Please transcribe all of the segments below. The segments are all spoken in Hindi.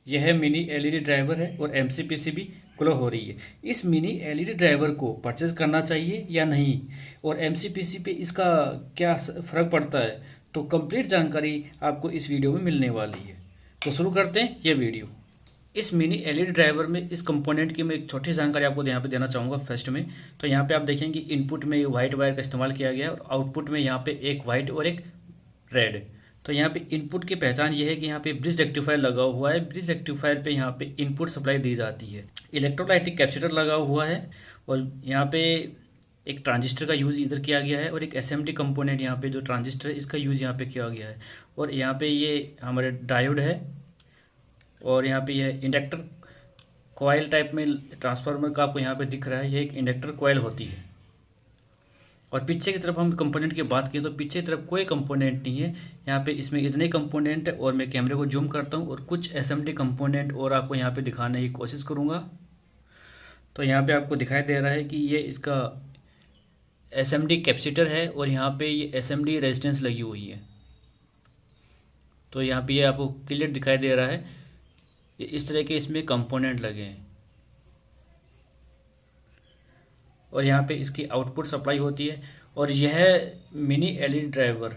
यह है मिनी एलईडी ड्राइवर है और एमसीपीसीबी ग्लो हो रही है। इस मिनी एलईडी ड्राइवर को परचेज करना चाहिए या नहीं, और एमसीपीसी पे इसका क्या फ़र्क पड़ता है, तो कंप्लीट जानकारी आपको इस वीडियो में मिलने वाली है। तो शुरू करते हैं ये वीडियो। इस मिनी एलईडी ड्राइवर में इस कंपोनेंट की मैं एक छोटी जानकारी आपको यहाँ पे देना चाहूँगा फर्स्ट में। तो यहाँ पे आप देखेंगे इनपुट में ये वाइट वायर का इस्तेमाल किया गया है और आउटपुट में यहाँ पे एक वाइट और एक रेड। तो यहाँ पे इनपुट की पहचान ये है कि यहाँ पे ब्रिज रेक्टिफायर लगा हुआ है। ब्रिज रेक्टिफायर पे यहाँ पे इनपुट सप्लाई दी जाती है। इलेक्ट्रोलाइटिक कैपेसिटर लगा हुआ है और यहाँ पे एक ट्रांजिस्टर का यूज़ इधर किया गया है और एक एसएमडी कंपोनेंट यहाँ पे जो ट्रांजिस्टर है इसका यूज़ यहाँ पे किया गया है। और यहाँ पे ये हमारे डायोड है और यहाँ पे यह इंडक्टर कॉइल टाइप में ट्रांसफार्मर का आपको यहाँ पे दिख रहा है, ये एक इंडक्टर कॉइल होती है। और पीछे की तरफ हम कंपोनेंट की बात करें तो पीछे की तरफ कोई कंपोनेंट नहीं है। यहाँ पे इसमें इतने कंपोनेंट है और मैं कैमरे को जूम करता हूँ और कुछ एसएमडी कंपोनेंट और आपको यहाँ पे दिखाने की कोशिश करूँगा। तो यहाँ पे आपको दिखाई दे रहा है कि ये इसका एसएमडी कैपेसिटर है और यहाँ पे ये एसएमडी रेजिस्टेंस लगी हुई है। तो यहाँ पे ये आपको क्लियर दिखाई दे रहा है, इस तरह के इसमें कंपोनेंट लगे हैं। और यहाँ पे इसकी आउटपुट सप्लाई होती है। और यह मिनी एलईडी ड्राइवर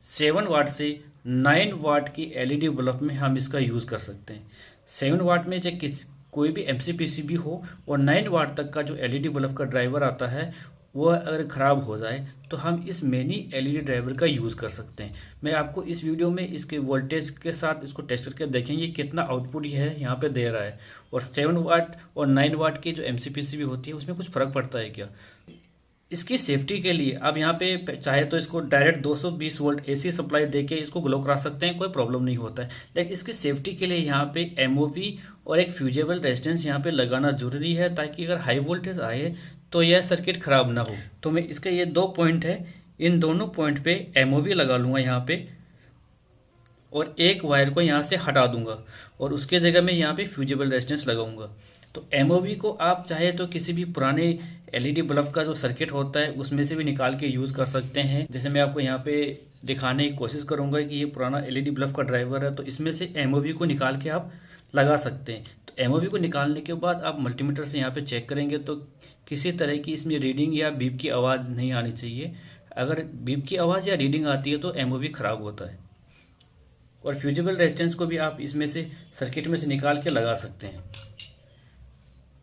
7 वाट से 9 वाट की एलईडी बल्ब में हम इसका यूज़ कर सकते हैं। 7 वाट में चाहे कोई भी एमसीपीसीबी हो और 9 वाट तक का जो एलईडी बल्ब का ड्राइवर आता है वह अगर ख़राब हो जाए तो हम इस मिनी एलईडी ड्राइवर का यूज़ कर सकते हैं। मैं आपको इस वीडियो में इसके वोल्टेज के साथ इसको टेस्ट करके देखेंगे कितना आउटपुट यह है यहाँ पे दे रहा है और 7 वाट और 9 वाट की जो एमसीपीसीबी होती है उसमें कुछ फ़र्क पड़ता है क्या। इसकी सेफ्टी के लिए आप यहाँ पे चाहे तो इसको डायरेक्ट 220 वोल्ट एसी सप्लाई देके इसको ग्लो करा सकते हैं, कोई प्रॉब्लम नहीं होता है। लेकिन इसकी सेफ्टी के लिए यहाँ पे एमओवी और एक फ्यूजेबल रेजिस्टेंस यहाँ पे लगाना जरूरी है ताकि अगर हाई वोल्टेज आए तो यह सर्किट ख़राब ना हो। तो मैं इसके ये 2 पॉइंट है, इन दोनों पॉइंट पे एमओवी लगा लूँगा यहाँ पे और एक वायर को यहाँ से हटा दूंगा और उसके जगह में यहाँ पे फ्यूजेबल रेजिस्टेंस लगाऊंगा। तो एमओवी को आप चाहे तो किसी भी पुराने एलईडी बल्ब का जो सर्किट होता है उसमें से भी निकाल के यूज़ कर सकते हैं। जैसे मैं आपको यहाँ पे दिखाने की कोशिश करूँगा कि ये पुराना एलईडी बल्ब का ड्राइवर है, तो इसमें से एमओवी को निकाल के आप लगा सकते हैं। तो एमओवी को निकालने के बाद आप मल्टीमीटर से यहाँ पे चेक करेंगे तो किसी तरह की इसमें रीडिंग या बीप की आवाज़ नहीं आनी चाहिए। अगर बीप की आवाज़ या रीडिंग आती है तो एमओवी ख़राब होता है। और फ्यूजेबल रेजिस्टेंस को भी आप इसमें से सर्किट में से निकाल के लगा सकते हैं।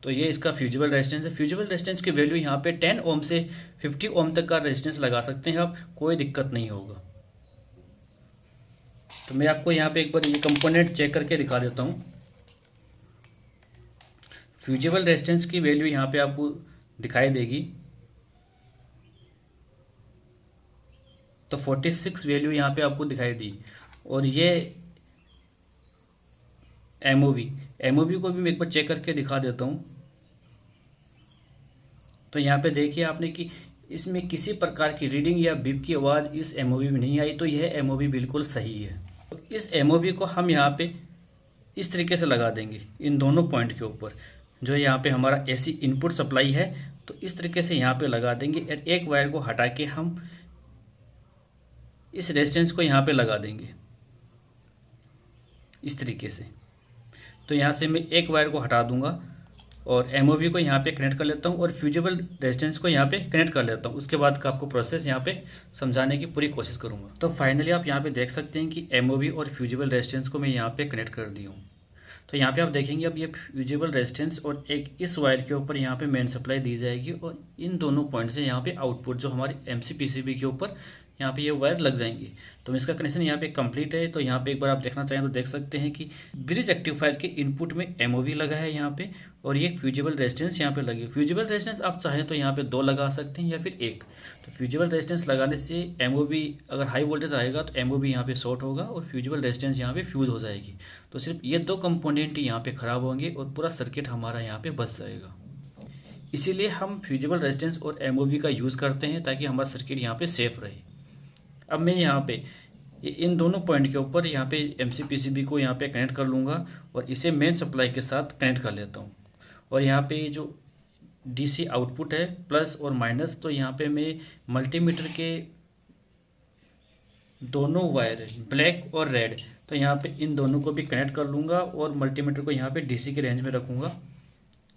तो ये इसका फ्यूजेबल रेजिस्टेंस है। फ्यूजेबल रेजिस्टेंस की वैल्यू यहाँ पे 10 ओम से 50 ओम तक का रेजिस्टेंस लगा सकते हैं आप, कोई दिक्कत नहीं होगा। तो मैं आपको यहाँ पे एक बार ये कंपोनेंट चेक करके दिखा देता हूँ। फ्यूजेबल रेजिस्टेंस की वैल्यू यहाँ पे आपको दिखाई देगी। तो 46 वैल्यू यहाँ पे आपको दिखाई दी। और ये एमओवी को भी मैं एक बार चेक करके दिखा देता हूँ। तो यहाँ पे देखिए आपने कि इसमें किसी प्रकार की रीडिंग या बीप की आवाज़ इस एमओवी में नहीं आई, तो यह एमओवी बिल्कुल सही है। तो इस एमओवी को हम यहाँ पे इस तरीके से लगा देंगे इन दोनों पॉइंट के ऊपर, जो यहाँ पे हमारा एसी इनपुट सप्लाई है। तो इस तरीके से यहाँ पे लगा देंगे और एक वायर को हटा के हम इस रेजिस्टेंस को यहाँ पे लगा देंगे इस तरीके से। तो यहाँ से मैं एक वायर को हटा दूंगा और एमओवी को यहाँ पे कनेक्ट कर लेता हूँ और फ्यूजेबल रेजिस्टेंस को यहाँ पे कनेक्ट कर लेता हूँ। उसके बाद का आपको प्रोसेस यहाँ पे समझाने की पूरी कोशिश करूँगा। तो फाइनली आप यहाँ पे देख सकते हैं कि एमओवी और फ्यूजेबल रेजिस्टेंस को मैं यहाँ पे कनेक्ट कर दी हूँ। तो यहाँ पे आप देखेंगे अब ये फ्यूजेबल रेजिस्टेंस और एक इस वायर के ऊपर यहाँ पे मेन सप्लाई दी जाएगी और इन दोनों पॉइंट से यहाँ पे आउटपुट जो हमारी एमसीपीसीबी के ऊपर यहाँ पे ये वायर लग जाएंगे। तो इसका कनेक्शन यहाँ पे कंप्लीट है। तो यहाँ पे एक बार आप देखना चाहें तो देख सकते हैं कि ब्रिज रेक्टिफायर के इनपुट में एमओवी लगा है यहाँ पे और ये फ्यूजेबल रेजिस्टेंस यहाँ पे लगी। फ्यूजेबल रेजिस्टेंस आप चाहें तो यहाँ पे 2 लगा सकते हैं या फिर 1। तो फ्यूजेबल रेजिस्टेंस लगाने से एमओवी अगर हाई वोल्टेज आएगा तो एमओवी यहाँ पे शॉर्ट होगा और फ्यूजेबल रेजिस्टेंस यहाँ पे फ्यूज हो जाएगी। तो सिर्फ ये 2 कंपोनेंट यहाँ पे ख़राब होंगे और पूरा सर्किट हमारा यहाँ पे बच जाएगा। इसीलिए हम फ्यूजेबल रेजिस्टेंस और एमओवी का यूज़ करते हैं ताकि हमारा सर्किट यहाँ पे सेफ रहे। अब मैं यहाँ पे इन दोनों पॉइंट के ऊपर यहाँ पे एमसीपीसीबी को यहाँ पे कनेक्ट कर लूँगा और इसे मेन सप्लाई के साथ कनेक्ट कर लेता हूँ। और यहाँ पे जो डीसी आउटपुट है प्लस और माइनस, तो यहाँ पे मैं मल्टीमीटर के दोनों वायर ब्लैक और रेड, तो यहाँ पे इन दोनों को भी कनेक्ट कर लूँगा और मल्टीमीटर को यहाँ पे डीसी के रेंज में रखूँगा।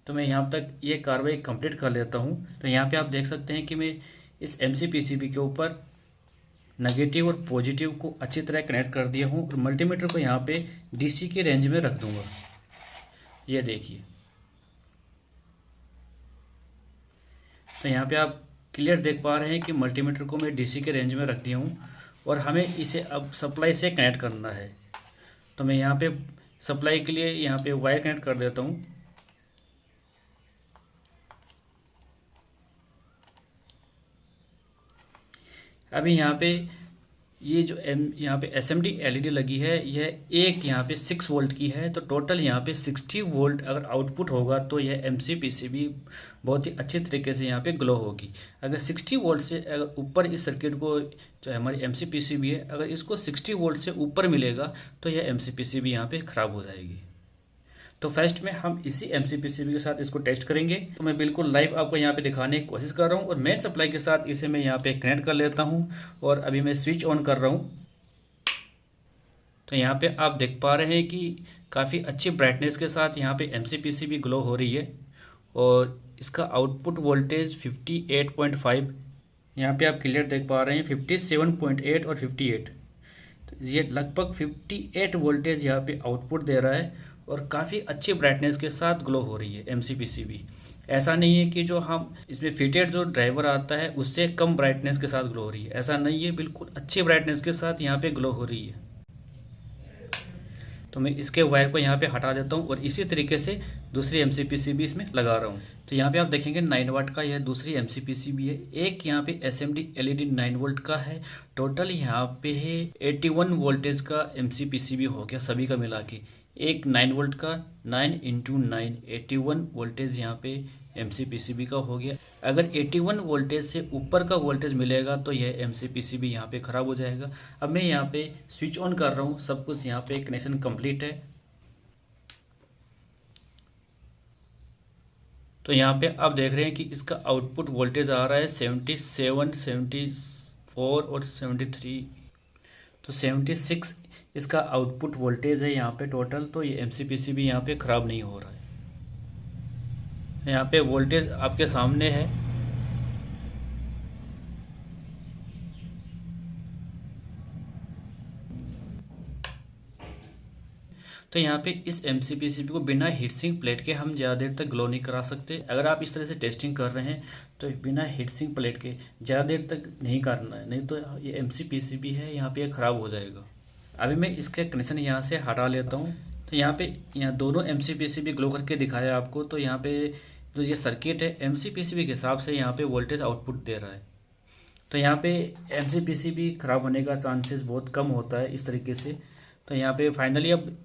तो मैं यहाँ तक ये कार्रवाई कंप्लीट कर लेता हूँ। तो यहाँ पे आप देख सकते हैं कि मैं इस एमसीपीसीबी के ऊपर नेगेटिव और पॉजिटिव को अच्छी तरह कनेक्ट कर दिया हूँ और मल्टीमीटर को यहाँ पे डीसी के रेंज में रख दूँगा। ये देखिए, तो यहाँ पे आप क्लियर देख पा रहे हैं कि मल्टीमीटर को मैं डीसी के रेंज में रख दिया हूँ और हमें इसे अब सप्लाई से कनेक्ट करना है। तो मैं यहाँ पे सप्लाई के लिए यहाँ पे वायर कनेक्ट कर देता हूँ। अभी यहाँ पे ये जो यहाँ पे एसएमडी एलईडी लगी है, यह एक यहाँ पे 6 वोल्ट की है। तो टोटल यहाँ पे 60 वोल्ट अगर आउटपुट होगा तो यह एमसीपीसीबी बहुत ही अच्छे तरीके से यहाँ पे ग्लो होगी। अगर 60 वोल्ट से अगर ऊपर इस सर्किट को, जो हमारी एमसीपीसीबी है, अगर इसको 60 वोल्ट से ऊपर मिलेगा तो यह एमसीपीसीबी यहाँ पे ख़राब हो जाएगी। तो फर्स्ट में हम इसी एमसीपीसीबी के साथ इसको टेस्ट करेंगे। तो मैं बिल्कुल लाइव आपको यहाँ पे दिखाने की कोशिश कर रहा हूँ और मेन सप्लाई के साथ इसे मैं यहाँ पे कनेक्ट कर लेता हूँ और अभी मैं स्विच ऑन कर रहा हूँ। तो यहाँ पे आप देख पा रहे हैं कि काफ़ी अच्छी ब्राइटनेस के साथ यहाँ पे एमसीपीसीबी ग्लो हो रही है और इसका आउटपुट वोल्टेज 58.5 यहाँ पे आप क्लियर देख पा रहे हैं, 57.8 और 58। तो ये लगभग 58 वोल्टेज यहाँ पे आउटपुट दे रहा है और काफ़ी अच्छी ब्राइटनेस के साथ ग्लो हो रही है एमसीपीसीबी। ऐसा नहीं है कि जो हम इसमें फिटेड जो ड्राइवर आता है उससे कम ब्राइटनेस के साथ ग्लो हो रही है, ऐसा नहीं है, बिल्कुल अच्छी ब्राइटनेस के साथ यहाँ पे ग्लो हो रही है। तो मैं इसके वायर को यहाँ पे हटा देता हूँ और इसी तरीके से दूसरी एमसीपीसीबी इसमें लगा रहा हूँ। तो यहाँ पे आप देखेंगे 9 वाट का यह दूसरी एमसीपीसीबी है। एक यहाँ पे एसएमडी एलईडी 9 वोल्ट का है। टोटल यहाँ पे है 81 वोल्टेज का एमसीपीसीबी हो गया सभी का मिला के। एक 9 वोल्ट का 9 × 9 81 वोल्टेज यहाँ पे एमसीपीसीबी का हो गया। अगर 81 वोल्टेज से ऊपर का वोल्टेज मिलेगा तो यह एमसीपीसीबी यहाँ पे ख़राब हो जाएगा। अब मैं यहाँ पे स्विच ऑन कर रहा हूँ, सब कुछ यहाँ पे कनेक्शन कंप्लीट है। तो यहाँ पे आप देख रहे हैं कि इसका आउटपुट वोल्टेज आ रहा है 77, 74 और 73। तो 76 इसका आउटपुट वोल्टेज है यहाँ पे टोटल। तो ये एमसीपीसीबी यहाँ पे ख़राब नहीं हो रहा है। यहाँ पे वोल्टेज आपके सामने है। तो यहाँ पे इस एमसीपीसीबी को बिना हीटसिंक प्लेट के हम ज़्यादा देर तक ग्लो नहीं करा सकते। अगर आप इस तरह से टेस्टिंग कर रहे हैं तो बिना हीटसिंक प्लेट के ज़्यादा देर तक नहीं करना है, नहीं तो ये एमसीपीसीबी है यहाँ पे ख़राब हो जाएगा। अभी मैं इसके कनेक्शन यहाँ से हटा लेता हूँ। तो यहाँ दोनों एमसीपीसीबी ग्लो करके दिखाया आपको। तो यहाँ पे जो ये सर्किट है एमसीपीसीबी के हिसाब से यहाँ पे वोल्टेज आउटपुट दे रहा है। तो यहाँ पे एमसीपीसीबी ख़राब होने का चांसेस बहुत कम होता है इस तरीके से। तो यहाँ पे फाइनली अब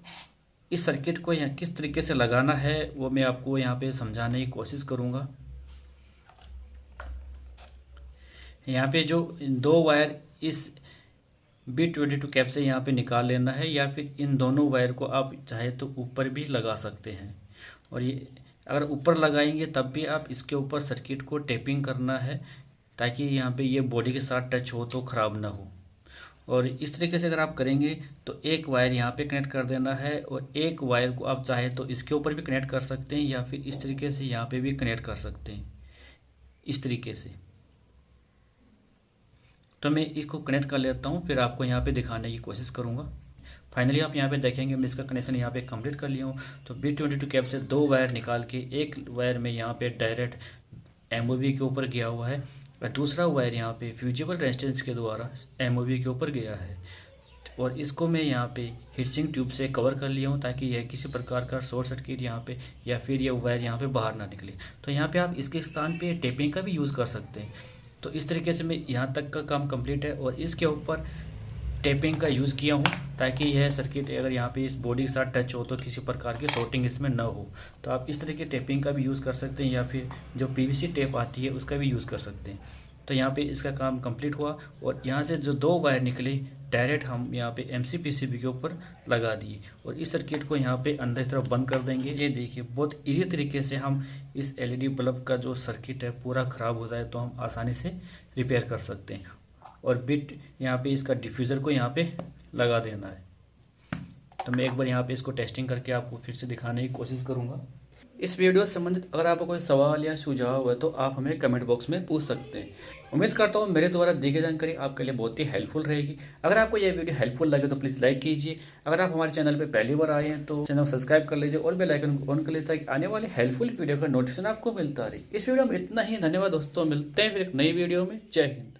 इस सर्किट को यहाँ किस तरीके से लगाना है वो मैं आपको यहाँ पे समझाने की कोशिश करूँगा। यहाँ पे जो 2 वायर इस B22 कैप से यहाँ पे निकाल लेना है, या फिर इन दोनों वायर को आप चाहे तो ऊपर भी लगा सकते हैं। और ये अगर ऊपर लगाएंगे तब भी आप इसके ऊपर सर्किट को टेपिंग करना है ताकि यहाँ पे ये बॉडी के साथ टच हो तो ख़राब ना हो। और इस तरीके से अगर आप करेंगे तो एक वायर यहाँ पे कनेक्ट कर देना है और एक वायर को आप चाहे तो इसके ऊपर भी कनेक्ट कर सकते हैं या फिर इस तरीके से यहाँ पे भी कनेक्ट कर सकते हैं, इस तरीके से। तो मैं इसको कनेक्ट कर लेता हूँ, फिर आपको यहाँ पे दिखाने की कोशिश करूँगा। फाइनली आप यहाँ पे देखेंगे मैं इसका कनेक्शन यहाँ पे कंप्लीट कर लिया हूँ। तो B22 कैप से 2 वायर निकाल के एक वायर में यहाँ पे डायरेक्ट MOV के ऊपर गया हुआ है और दूसरा वायर यहाँ पे फ्यूजिबल रेजिस्टेंस के द्वारा MOV के ऊपर गया है। और इसको मैं यहाँ पे हीटसिंक ट्यूब से कवर कर लिया हूँ ताकि यह किसी प्रकार का शॉर्ट सर्किट यहाँ पे या फिर यह वायर यहाँ पे बाहर ना निकले। तो यहाँ पे आप इसके स्थान पे टेपिंग का भी यूज़ कर सकते हैं। तो इस तरीके से मैं यहाँ तक का काम कंप्लीट है और इसके ऊपर टेपिंग का यूज़ किया हूँ ताकि यह सर्किट अगर यहाँ पे इस बॉडी के साथ टच हो तो किसी प्रकार की शॉर्टिंग इसमें ना हो। तो आप इस तरह की टेपिंग का भी यूज़ कर सकते हैं या फिर जो PVC टेप आती है उसका भी यूज़ कर सकते हैं। तो यहाँ पे इसका काम कंप्लीट हुआ और यहाँ से जो 2 वायर निकले डायरेक्ट हम यहाँ पे MCPCB के ऊपर लगा दिए और इस सर्किट को यहाँ पे अंदर की तरफ बंद कर देंगे। ये देखिए बहुत इजी तरीके से हम इस LED बल्ब का जो सर्किट है पूरा ख़राब हो जाए तो हम आसानी से रिपेयर कर सकते हैं। और बिट यहाँ पे इसका डिफ्यूज़र को यहाँ पे लगा देना है। तो मैं एक बार यहाँ पे इसको टेस्टिंग करके आपको फिर से दिखाने की कोशिश करूँगा। इस वीडियो से संबंधित अगर आपको कोई सवाल या सुझाव है तो आप हमें कमेंट बॉक्स में पूछ सकते हैं। उम्मीद करता हूँ मेरे द्वारा दी गई जानकारी आपके लिए बहुत ही हेल्पफुल रहेगी। अगर आपको यह वीडियो हेल्पफुल लगे तो प्लीज़ लाइक कीजिए। अगर आप हमारे चैनल पर पहली बार आए हैं तो चैनल को सब्सक्राइब कर लीजिए और बेल आइकन को ऑन कर लीजिए ताकि आने वाले हेल्पफुल वीडियो का नोटिफिकेशन आपको मिलता रहे। इस वीडियो में इतना ही। धन्यवाद दोस्तों, मिलते हैं फिर एक नई वीडियो में। जय हिंद।